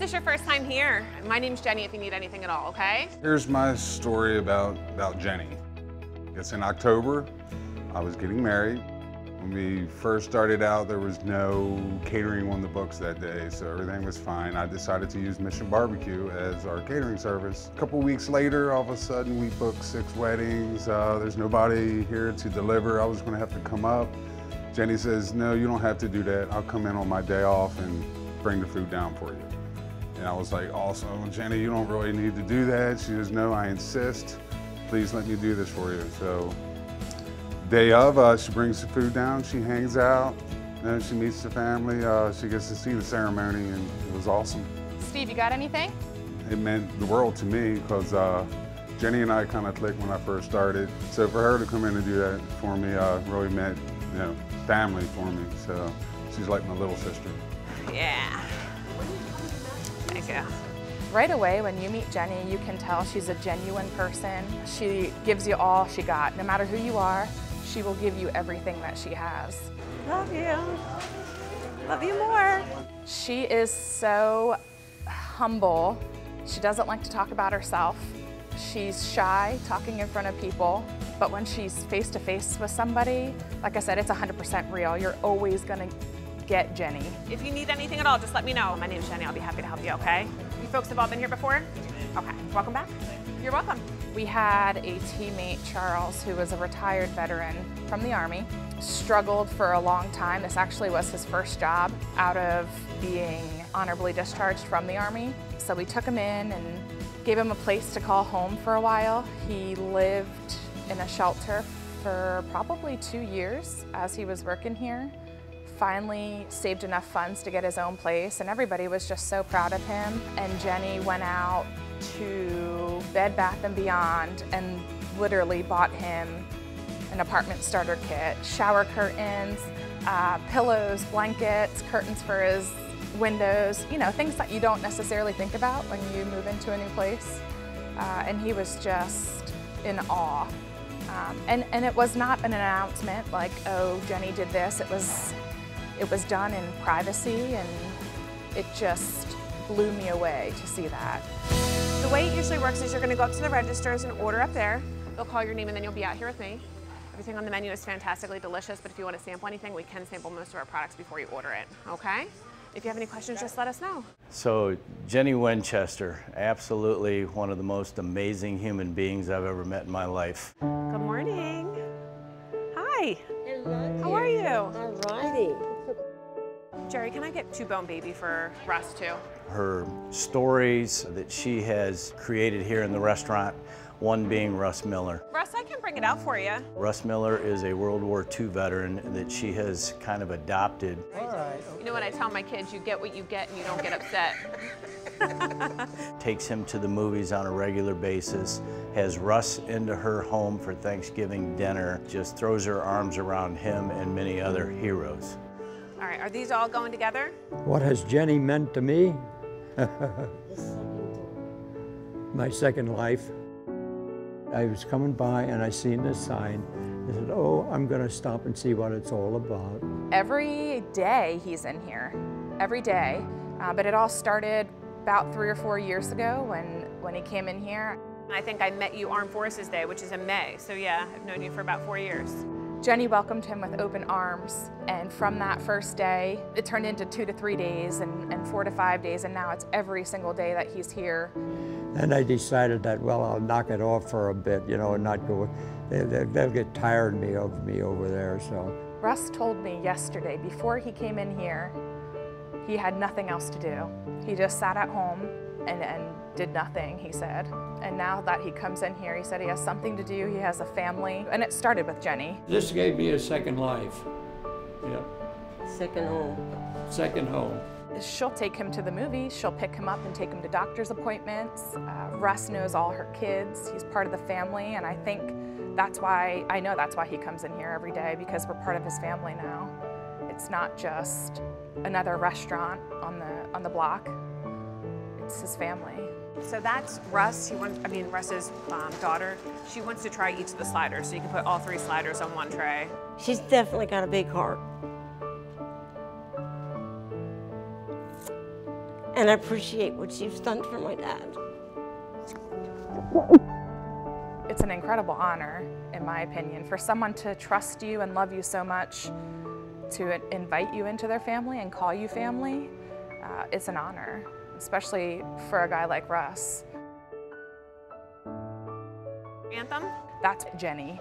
this your first time here, my name's Jenny if you need anything at all, okay? Here's my story about Jenny. It's in October. I was getting married. When we first started out, there was no catering on the books that day, so everything was fine. I decided to use Mission Barbecue as our catering service. A couple weeks later, all of a sudden, we booked 6 weddings. There's nobody here to deliver. I was gonna have to come up. Jenny says, no, you don't have to do that. I'll come in on my day off and bring the food down for you. And I was like, awesome, Jenny, you don't really need to do that. She says, no, I insist. Please let me do this for you. So, day of, she brings the food down, she hangs out, then she meets the family, she gets to see the ceremony, and it was awesome. Steve, you got anything? It meant the world to me, because Jenny and I kind of clicked when I first started. So for her to come in and do that for me really meant, you know, family for me. So she's like my little sister. Yeah. Thank you. Right away, when you meet Jenny, you can tell she's a genuine person. She gives you all she got. No matter who you are, she will give you everything that she has. Love you. Love you more. She is so humble. She doesn't like to talk about herself. She's shy talking in front of people, but when she's face to face with somebody, like I said, it's 100% real. You're always gonna get Jenny. If you need anything at all, just let me know. My name's Jenny, I'll be happy to help you, okay? You folks have all been here before? Okay, welcome back. You're welcome. We had a teammate, Charles, who was a retired veteran from the Army, struggled for a long time. This actually was his first job out of being honorably discharged from the Army. So we took him in and gave him a place to call home for a while. He lived in a shelter for probably 2 years as he was working here. Finally saved enough funds to get his own place, and everybody was just so proud of him. And Jenny went out to Bed Bath & Beyond and literally bought him an apartment starter kit, shower curtains, pillows, blankets, curtains for his windows, you know, things that you don't necessarily think about when you move into a new place. And he was just in awe. And it was not an announcement like, oh, Jenny did this. It was done in privacy, and it just blew me away to see that. The way it usually works is you're gonna go up to the registers and order up there. They'll call your name and then you'll be out here with me. Everything on the menu is fantastically delicious, but if you want to sample anything, we can sample most of our products before you order it, okay? If you have any questions, just let us know. So, Jenny Winchester, absolutely one of the most amazing human beings I've ever met in my life. Good morning. Hi. Hello. How are you? All righty. Jerry, can I get 2 bone baby for Russ too? Her stories that she has created here in the restaurant, one being Russ Miller. Russ, I can bring it out for you. Russ Miller is a World War II veteran that she has kind of adopted. All right. You know what I tell my kids, you get what you get and you don't get upset. Takes him to the movies on a regular basis, has Russ into her home for Thanksgiving dinner, just throws her arms around him and many other heroes. All right, are these all going together? What has Jenny meant to me? My second life. I was coming by and I seen this sign. I said, oh, I'm gonna stop and see what it's all about. Every day he's in here, every day. But it all started about 3 or 4 years ago when he came in here. I think I met you Armed Forces Day, which is in May. So yeah, I've known you for about 4 years. Jenny welcomed him with open arms, and from that first day, it turned into 2 to 3 days and 4 to 5 days, and now it's every single day that he's here. And I decided that, well, I'll knock it off for a bit, you know, and not go, they'll get tired of me over there, so. Russ told me yesterday, before he came in here, he had nothing else to do. He just sat at home and did nothing, he said. And now that he comes in here, he said he has something to do, he has a family, and it started with Jenny. This gave me a second life. Yeah. Second home. Second home. She'll take him to the movies, she'll pick him up and take him to doctor's appointments. Russ knows all her kids, he's part of the family, and I think I know that's why he comes in here every day, because we're part of his family now. It's not just another restaurant on the block, it's his family. So that's Russ. Russ's daughter. She wants to try each of the sliders, so you can put all 3 sliders on one tray. She's definitely got a big heart. And I appreciate what you've done for my dad. It's an incredible honor, in my opinion, for someone to trust you and love you so much, to invite you into their family and call you family. It's an honor, especially for a guy like Russ. Anthem? That's Jenny.